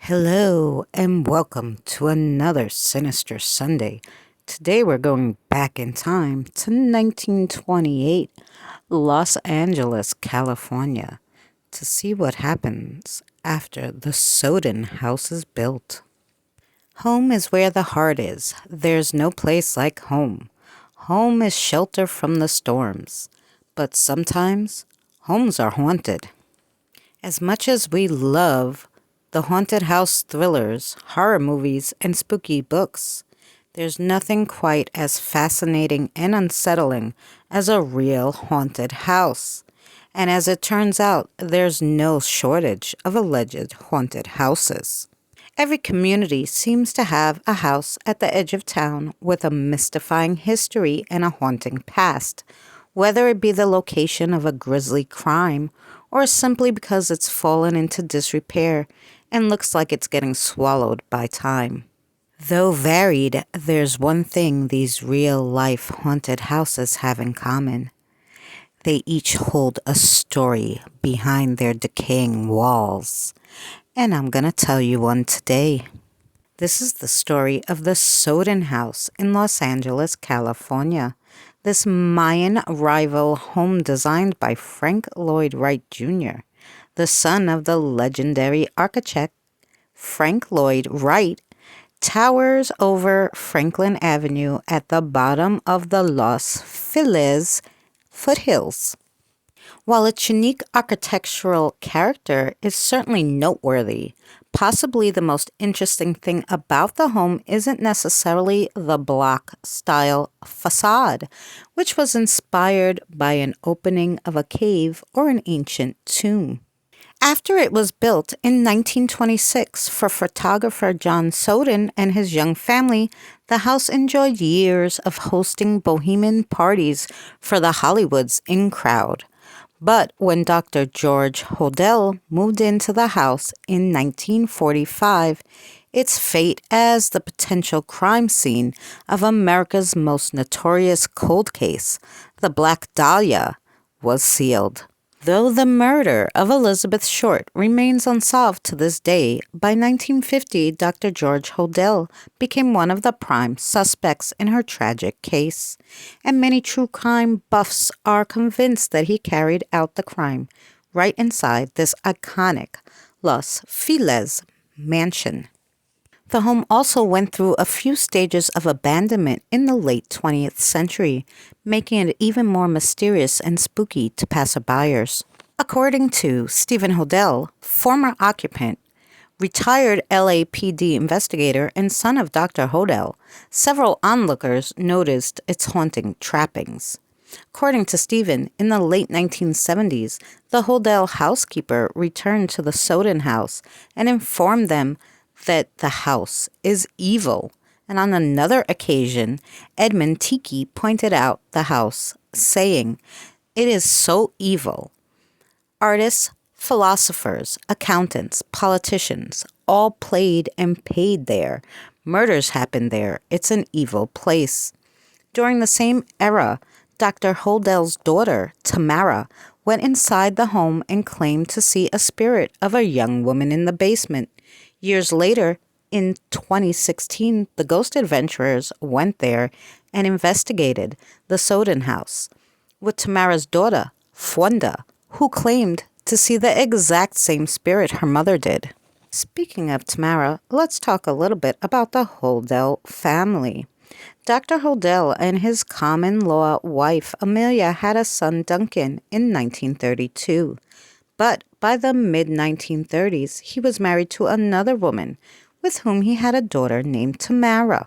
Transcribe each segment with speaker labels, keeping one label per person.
Speaker 1: Hello and welcome to another Sinister Sunday. Today we're going back in time to 1928, Los Angeles, California, to see what happens after the Sowden House is built. Home is where the heart is. There's no place like home. Home is shelter from the storms, but sometimes homes are haunted. As much as we love the haunted house thrillers, horror movies, and spooky books, there's nothing quite as fascinating and unsettling as a real haunted house. And as it turns out, there's no shortage of alleged haunted houses. Every community seems to have a house at the edge of town with a mystifying history and a haunting past, whether it be the location of a grisly crime or simply because it's fallen into disrepair and looks like it's getting swallowed by time. Though varied, there's one thing these real-life haunted houses have in common. They each hold a story behind their decaying walls, and I'm gonna tell you one today. This is the story of the Sowden House in Los Angeles, California. This Mayan rival home designed by Frank Lloyd Wright Jr., the son of the legendary architect Frank Lloyd Wright, towers over Franklin Avenue at the bottom of the Los Feliz foothills. While its unique architectural character is certainly noteworthy, possibly the most interesting thing about the home isn't necessarily the block-style facade, which was inspired by an opening of a cave or an ancient tomb. After it was built in 1926 for photographer John Sowden and his young family, the house enjoyed years of hosting bohemian parties for the Hollywood's in crowd. But when Dr. George Hodel moved into the house in 1945, its fate as the potential crime scene of America's most notorious cold case, the Black Dahlia, was sealed. Though the murder of Elizabeth Short remains unsolved to this day, by 1950 Dr. George Hodel became one of the prime suspects in her tragic case, and many true crime buffs are convinced that he carried out the crime right inside this iconic Los Feliz mansion. The home also went through a few stages of abandonment in the late 20th century, making it even more mysterious and spooky to passerbyers. According to Stephen Hodel, former occupant, retired LAPD investigator, and son of Dr. Hodel, several onlookers noticed its haunting trappings. According to Stephen, in the late 1970s, the Hodel housekeeper returned to the Sowden house and informed them that the house is evil. And on another occasion, Edmund Tiki pointed out the house, saying, "It is so evil. Artists, philosophers, accountants, politicians, all played and paid there. Murders happened there. It's an evil place." During the same era, Dr. Hodel's daughter, Tamara, went inside the home and claimed to see a spirit of a young woman in the basement. Years later, in 2016, the ghost adventurers went there and investigated the Sowden house with Tamara's daughter, Fuenda, who claimed to see the exact same spirit her mother did. Speaking of Tamara, let's talk a little bit about the Hodel family. Dr. Hodel and his common-law wife, Amelia, had a son, Duncan, in 1932. But by the mid-1930s, he was married to another woman, with whom he had a daughter named Tamara.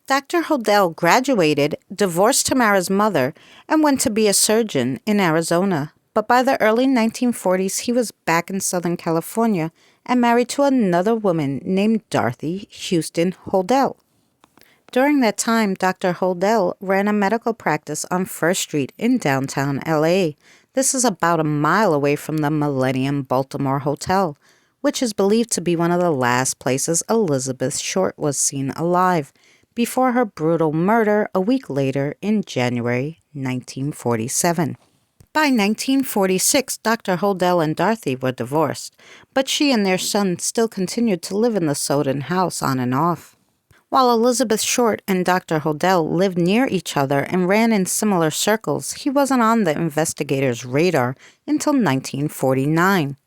Speaker 1: Dr. Hodel graduated, divorced Tamara's mother, and went to be a surgeon in Arizona. But by the early 1940s, he was back in Southern California and married to another woman named Dorothy Houston Hodel. During that time, Dr. Hodel ran a medical practice on First Street in downtown LA. This is about a mile away from the Millennium Baltimore Hotel, which is believed to be one of the last places Elizabeth Short was seen alive, before her brutal murder a week later in January 1947. By 1946, Dr. Holdell and Dorothy were divorced, but she and their son still continued to live in the Sowden House on and off. While Elizabeth Short and Dr. Holdell lived near each other and ran in similar circles, he wasn't on the investigators' radar until 1949,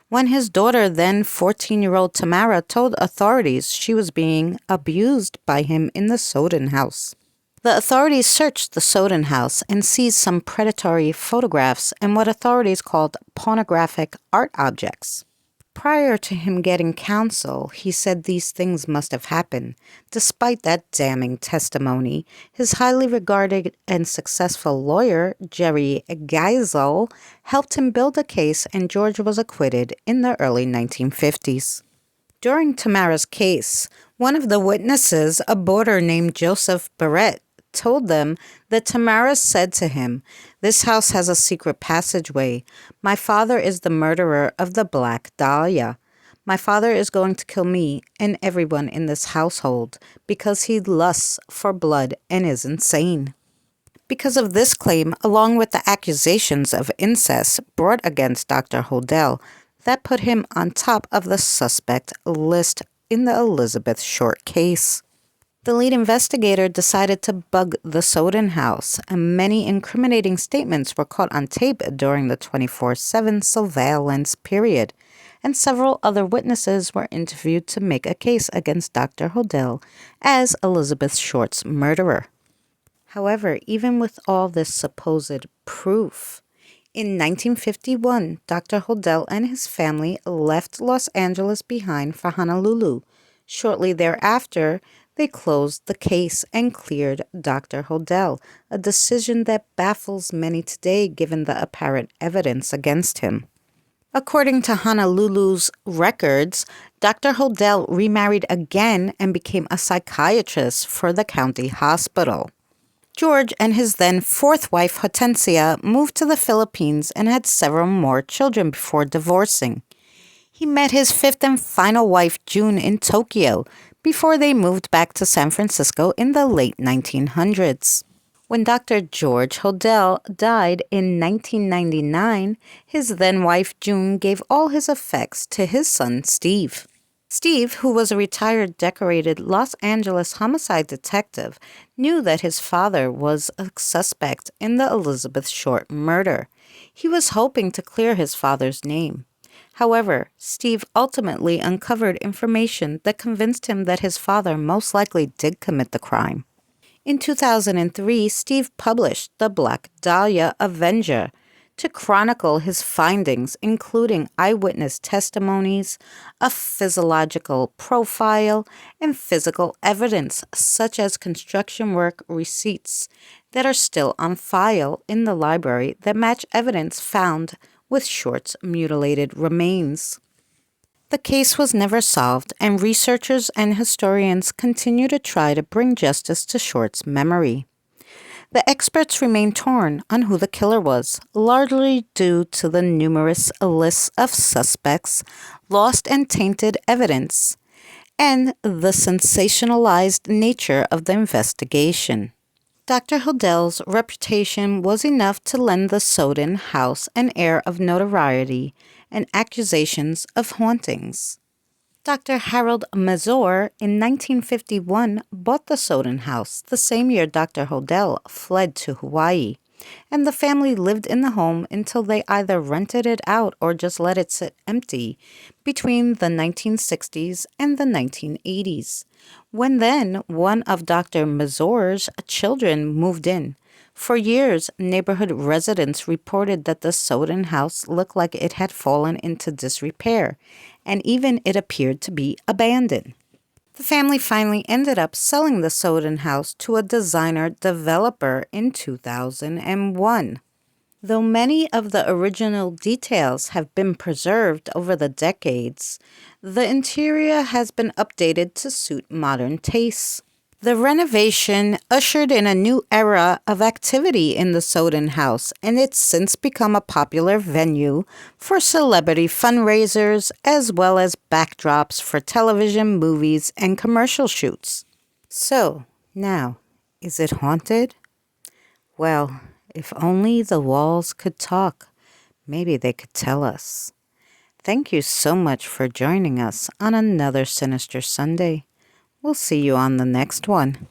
Speaker 1: when his daughter, then 14-year-old Tamara, told authorities she was being abused by him in the Sowden House. The authorities searched the Sowden House and seized some predatory photographs and what authorities called pornographic art objects. Prior to him getting counsel, he said these things must have happened. Despite that damning testimony, his highly regarded and successful lawyer, Jerry Geisel, helped him build a case, and George was acquitted in the early 1950s. During Tamara's case, one of the witnesses, a boarder named Joseph Barrett, told them that Tamara said to him, "This house has a secret passageway. My father is the murderer of the Black Dahlia. My father is going to kill me and everyone in this household because he lusts for blood and is insane." Because of this claim, along with the accusations of incest brought against Dr. Holdell, that put him on top of the suspect list in the Elizabeth Short case. The lead investigator decided to bug the Sowden House, and many incriminating statements were caught on tape during the 24/7 surveillance period, and several other witnesses were interviewed to make a case against Dr. Holdell as Elizabeth Short's murderer. However, even with all this supposed proof, in 1951, Dr. Holdell and his family left Los Angeles behind for Honolulu. Shortly thereafter, they closed the case and cleared Dr. Holdell, a decision that baffles many today given the apparent evidence against him. According to Honolulu's records, Dr. Holdell remarried again and became a psychiatrist for the county hospital. George and his then fourth wife, Hortensia, moved to the Philippines and had several more children before divorcing. He met his fifth and final wife, June, in Tokyo, before they moved back to San Francisco in the late 1900s. When Dr. George Holdell died in 1999, his then-wife June gave all his effects to his son Steve. Steve, who was a retired decorated Los Angeles homicide detective, knew that his father was a suspect in the Elizabeth Short murder. He was hoping to clear his father's name. However, Steve ultimately uncovered information that convinced him that his father most likely did commit the crime. In 2003, Steve published The Black Dahlia Avenger to chronicle his findings, including eyewitness testimonies, a physiological profile, and physical evidence such as construction work receipts that are still on file in the library that match evidence found with Short's mutilated remains. The case was never solved, and researchers and historians continue to try to bring justice to Short's memory. The experts remain torn on who the killer was, largely due to the numerous lists of suspects, lost and tainted evidence, and the sensationalized nature of the investigation. Dr. Holdell's reputation was enough to lend the Sowden House an air of notoriety and accusations of hauntings. Dr. Harold Mazur in 1951 bought the Sowden House the same year Dr. Holdell fled to Hawaii, and the family lived in the home until they either rented it out or just let it sit empty between the 1960s and the 1980s, when then one of Dr. Mazur's children moved in. For years, neighborhood residents reported that the Sowden House looked like it had fallen into disrepair, and even it appeared to be abandoned. The family finally ended up selling the Sowden House to a designer developer in 2001. Though many of the original details have been preserved over the decades, the interior has been updated to suit modern tastes. The renovation ushered in a new era of activity in the Sowden House, and it's since become a popular venue for celebrity fundraisers as well as backdrops for television, movies, and commercial shoots. So, now, is it haunted? Well, If only the walls could talk, maybe they could tell us. Thank you so much for joining us on another Sinister Sunday. We'll see you on the next one.